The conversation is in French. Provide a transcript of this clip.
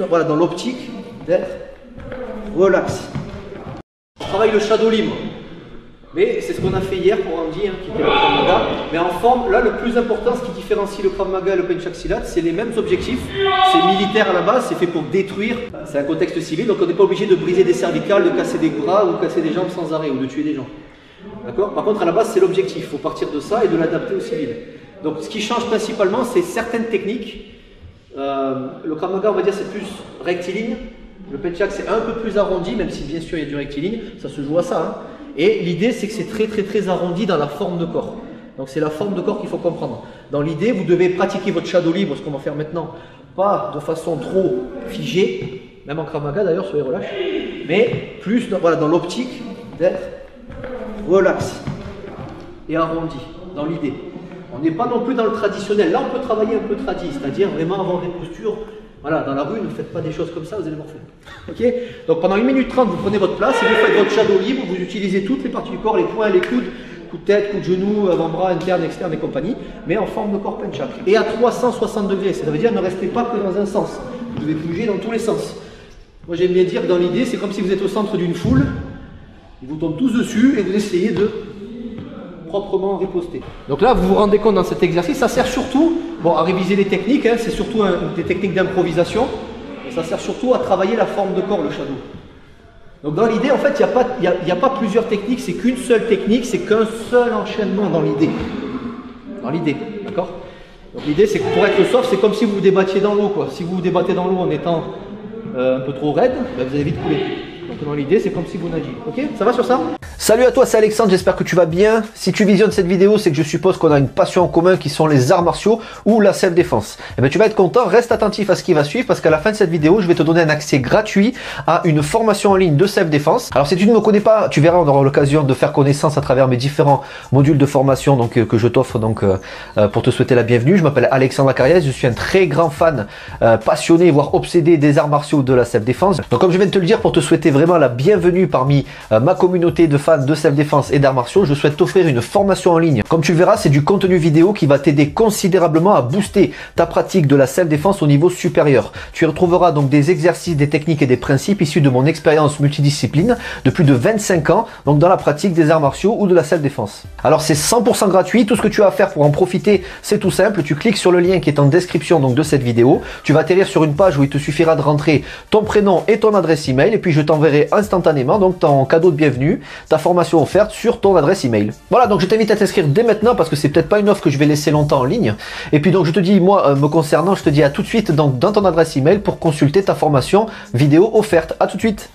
Voilà, dans l'optique d'être relax. On travaille le shadow libre. Mais c'est ce qu'on a fait hier pour Andy, qui était le Krav Maga. Mais en forme, là, le plus important, ce qui différencie le Krav Maga et le Pencak Silat, c'est les mêmes objectifs. C'est militaire à la base, c'est fait pour détruire. C'est un contexte civil, donc on n'est pas obligé de briser des cervicales, de casser des bras ou casser des jambes sans arrêt ou de tuer des gens. D'accord? Par contre, à la base, c'est l'objectif. Il faut partir de ça et de l'adapter au civil. Donc, ce qui change principalement, c'est certaines techniques. Le Krav Maga, on va dire, c'est plus rectiligne. Le Pencak, c'est un peu plus arrondi, même si bien sûr il y a du rectiligne. Ça se joue à ça. Et l'idée, c'est que c'est très arrondi dans la forme de corps. Donc, c'est la forme de corps qu'il faut comprendre. Dans l'idée, vous devez pratiquer votre shadow libre, ce qu'on va faire maintenant, pas de façon trop figée, même en Krav Maga d'ailleurs, soyez relâche, mais plus dans l'optique d'être relax et arrondi, dans l'idée. On n'est pas non plus dans le traditionnel. Là, on peut travailler un peu tradi, c'est-à-dire vraiment avoir des postures. Voilà, dans la rue, ne faites pas des choses comme ça, vous allez morfler. Ok? Donc pendant 1 minute 30, vous prenez votre place et vous faites votre shadow libre, vous utilisez toutes les parties du corps, les poings, les coudes, coup de tête, coup de genou, avant-bras, interne, externe et compagnie, mais en forme de corps Pencak. Et à 360 degrés, ça veut dire ne restez pas que dans un sens. Vous devez bouger dans tous les sens. Moi j'aime bien dire que dans l'idée, c'est comme si vous êtes au centre d'une foule, ils vous tombent tous dessus et vous essayez de proprement riposter. Donc là, vous vous rendez compte dans cet exercice, ça sert surtout à réviser les techniques, c'est surtout des techniques d'improvisation, et ça sert surtout à travailler la forme de corps, le shadow. Donc dans l'idée, en fait, il n'y a pas plusieurs techniques, c'est qu'une seule technique, c'est qu'un seul enchaînement dans l'idée. Dans l'idée, d'accord? Donc l'idée, c'est que pour être soft, c'est comme si vous vous débattiez dans l'eau, quoi. Si vous vous débattez dans l'eau en étant un peu trop raide, vous allez vite couler. Donc dans l'idée, c'est comme si vous nagiez. Ok? Ça va sur ça? Salut à toi, c'est Alexandre, j'espère que tu vas bien. Si tu visionnes cette vidéo, c'est que je suppose qu'on a une passion en commun qui sont les arts martiaux ou la self-défense. Et bien tu vas être content, reste attentif à ce qui va suivre parce qu'à la fin de cette vidéo, je vais te donner un accès gratuit à une formation en ligne de self-défense. Alors si tu ne me connais pas, tu verras, on aura l'occasion de faire connaissance à travers mes différents modules de formation que je t'offre pour te souhaiter la bienvenue. Je m'appelle Alexandre Acariès, je suis un très grand fan, passionné, voire obsédé des arts martiaux de la self-défense. Donc comme je viens de te le dire, pour te souhaiter vraiment la bienvenue parmi ma communauté de fans de self-défense et d'arts martiaux, je souhaite t'offrir une formation en ligne. Comme tu le verras, c'est du contenu vidéo qui va t'aider considérablement à booster ta pratique de la self-défense au niveau supérieur. Tu y retrouveras donc des exercices, des techniques et des principes issus de mon expérience multidiscipline de plus de 25 ans, donc dans la pratique des arts martiaux ou de la self-défense. Alors c'est 100% gratuit, tout ce que tu as à faire pour en profiter, c'est tout simple, tu cliques sur le lien qui est en description donc de cette vidéo, tu vas atterrir sur une page où il te suffira de rentrer ton prénom et ton adresse email et puis je t'enverrai instantanément donc ton cadeau de bienvenue, ta formation offerte sur ton adresse email. Voilà, donc je t'invite à t'inscrire dès maintenant parce que c'est peut-être pas une offre que je vais laisser longtemps en ligne. Et puis donc je te dis, moi me concernant, je te dis à tout de suite donc dans ton adresse email pour consulter ta formation vidéo offerte. À tout de suite.